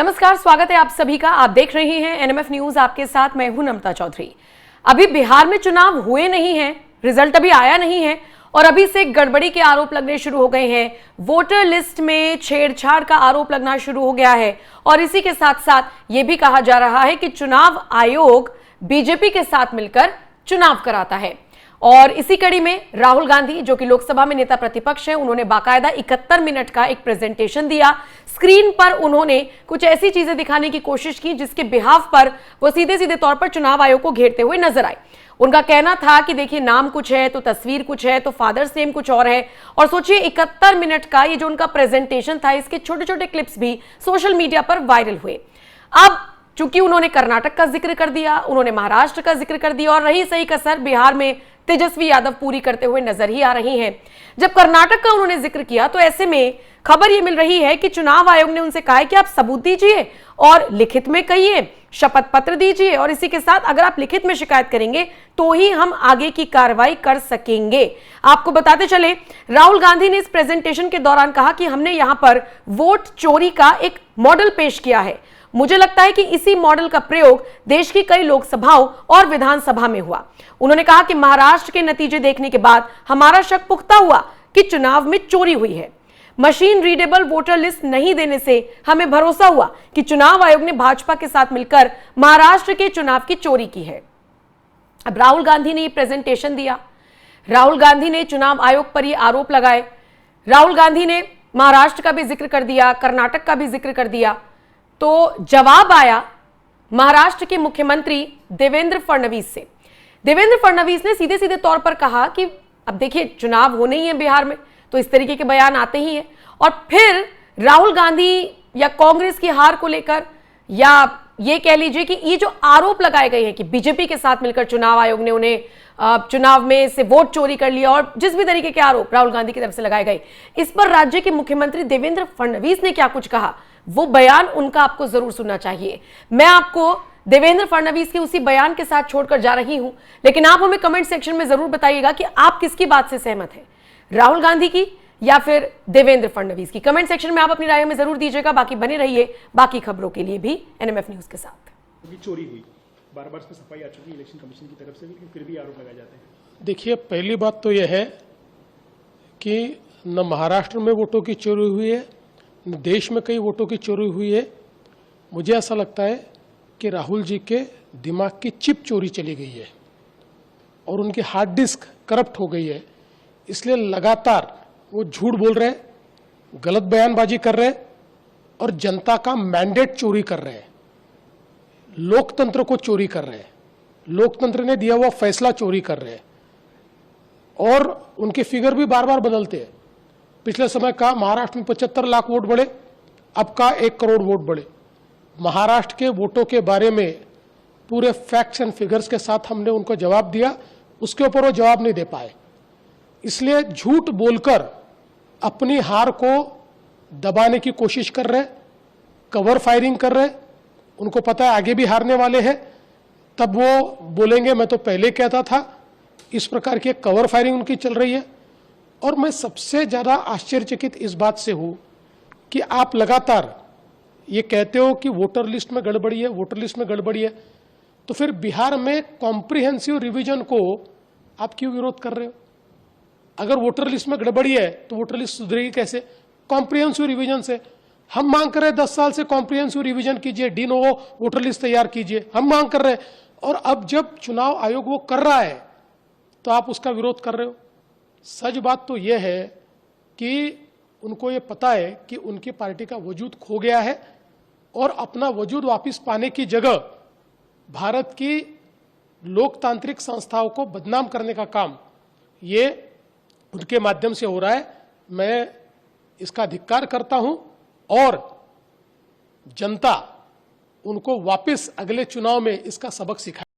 नमस्कार, स्वागत है आप सभी का। आप देख रहे हैं एनएमएफ न्यूज, आपके साथ मैं हूं नम्रता चौधरी। अभी बिहार में चुनाव हुए नहीं हैं, रिजल्ट अभी आया नहीं है और अभी से गड़बड़ी के आरोप लगने शुरू हो गए हैं। वोटर लिस्ट में छेड़छाड़ का आरोप लगना शुरू हो गया है और इसी के साथ साथ यह भी कहा जा रहा है कि चुनाव आयोग बीजेपी के साथ मिलकर चुनाव कराता है। और इसी कड़ी में राहुल गांधी, जो कि लोकसभा में नेता प्रतिपक्ष हैं, उन्होंने बाकायदा 71 मिनट का एक प्रेजेंटेशन दिया। स्क्रीन पर उन्होंने कुछ ऐसी चीजें दिखाने की कोशिश की जिसके बिहाफ पर वो सीधे सीधे तौर पर चुनाव आयोग को घेरते हुए नजर आए। उनका कहना था कि देखिए, नाम कुछ है तो तस्वीर कुछ है तो फादर्स नेम कुछ और है। और सोचिए, 71 मिनट का ये जो उनका प्रेजेंटेशन था, इसके छोटे छोटे क्लिप्स भी सोशल मीडिया पर वायरल हुए। अब चूंकि उन्होंने कर्नाटक का जिक्र कर दिया, उन्होंने महाराष्ट्र का जिक्र कर दिया और रही सही कसर बिहार में तेजस्वी यादव पूरी करते हुए नजर ही आ रही हैं। जब कर्नाटक का उन्होंने जिक्र किया तो ऐसे में खबर यह मिल रही है कि चुनाव आयोग ने उनसे कहा है कि आप सबूत दीजिए और लिखित में कहिए, शपथ पत्र दीजिए और इसी के साथ अगर आप लिखित में शिकायत करेंगे तो ही हम आगे की कार्रवाई कर सकेंगे। आपको बताते चले, राहुल गांधी ने इस प्रेजेंटेशन के दौरान कहा कि हमने यहां पर वोट चोरी का एक मॉडल पेश किया है। मुझे लगता है कि इसी मॉडल का प्रयोग देश की कई लोकसभाओं और विधानसभा में हुआ। उन्होंने कहा कि महाराष्ट्र के नतीजे देखने के बाद हमारा शक पुख्ता हुआ कि चुनाव में चोरी हुई है। मशीन रीडेबल वोटर लिस्ट नहीं देने से हमें भरोसा हुआ कि चुनाव आयोग ने भाजपा के साथ मिलकर महाराष्ट्र के चुनाव की चोरी की है। अब राहुल गांधी ने यह प्रेजेंटेशन दिया, राहुल गांधी ने चुनाव आयोग पर यह आरोप लगाए, राहुल गांधी ने महाराष्ट्र का भी जिक्र कर दिया, कर्नाटक का भी जिक्र कर दिया। तो जवाब आया महाराष्ट्र के मुख्यमंत्री देवेंद्र फडणवीस से। देवेंद्र फडणवीस ने सीधे सीधे तौर पर कहा कि अब देखिए, चुनाव होने ही है बिहार में, तो इस तरीके के बयान आते ही हैं। और फिर राहुल गांधी या कांग्रेस की हार को लेकर, या ये कह लीजिए कि ये जो आरोप लगाए गए हैं कि बीजेपी के साथ मिलकर चुनाव आयोग ने उन्हें चुनाव में से वोट चोरी कर लिया और जिस भी तरीके के आरोप राहुल गांधी की तरफ से लगाए गए, इस पर राज्य के मुख्यमंत्री देवेंद्र फडणवीस ने क्या कुछ कहा, वो बयान उनका आपको जरूर सुनना चाहिए। मैं आपको देवेंद्र फडणवीस के उसी बयान के साथ छोड़कर जा रही हूं, लेकिन आप हमें कमेंट सेक्शन में जरूर बताइएगा कि आप किसकी बात से सहमत हैं, राहुल गांधी की या फिर देवेंद्र फडणवीस की। कमेंट सेक्शन में आप अपनी राय में जरूर दीजिएगा। बाकी बने रहिए बाकी खबरों के लिए भी एनएमएफ न्यूज के साथ। चोरी हुई, बार बार इसमें सफाई आ चुकी है इलेक्शन कमीशन की तरफ से, लेकिन फिर भी आरोप लगाए जाते हैं। देखिए, पहली बात तो यह है कि न महाराष्ट्र में वोटों की चोरी हुई है, न देश में कई वोटों की चोरी हुई है। मुझे ऐसा लगता है कि राहुल जी के दिमाग की चिप चोरी चली गई है और उनकी हार्ड डिस्क करप्ट हो गई है। इसलिए लगातार वो झूठ बोल रहे हैं, गलत बयानबाजी कर रहे हैं और जनता का मैंडेट चोरी कर रहे हैं, लोकतंत्र को चोरी कर रहे हैं, लोकतंत्र ने दिया हुआ फैसला चोरी कर रहे हैं। और उनके फिगर भी बार बार बदलते हैं। पिछले समय का महाराष्ट्र में 75 लाख वोट बढ़े, अब का 1 करोड़ वोट बढ़े। महाराष्ट्र के वोटों के बारे में पूरे फैक्ट्स एंड फिगर्स के साथ हमने उनको जवाब दिया, उसके ऊपर वो जवाब नहीं दे पाए। इसलिए झूठ बोलकर अपनी हार को दबाने की कोशिश कर रहे, कवर फायरिंग कर रहे। उनको पता है आगे भी हारने वाले हैं, तब वो बोलेंगे मैं तो पहले कहता था। इस प्रकार की कवर फायरिंग उनकी चल रही है। और मैं सबसे ज्यादा आश्चर्यचकित इस बात से हूं कि आप लगातार ये कहते हो कि वोटर लिस्ट में गड़बड़ी है, वोटर लिस्ट में गड़बड़ी है, तो फिर बिहार में कॉम्प्रिहेंसिव रिवीजन को आप क्यों विरोध कर रहे हो? अगर वोटर लिस्ट में गड़बड़ी है तो वोटर लिस्ट सुधरेगी कैसे? कॉम्प्रिहेंसिव रिवीजन से। हम मांग कर रहे हैं 10 साल से कॉम्प्रिहेंसिव रिवीजन कीजिए, डी नोवो वोटर लिस्ट तैयार कीजिए, हम मांग कर रहे हैं। और अब जब चुनाव आयोग वो कर रहा है तो आप उसका विरोध कर रहे हो। सच बात तो यह है कि उनको ये पता है कि उनकी पार्टी का वजूद खो गया है और अपना वजूद वापस पाने की जगह भारत की लोकतांत्रिक संस्थाओं को बदनाम करने का काम ये उनके माध्यम से हो रहा है। मैं इसका धिक्कार करता हूं और जनता उनको वापस अगले चुनाव में इसका सबक सिखाए।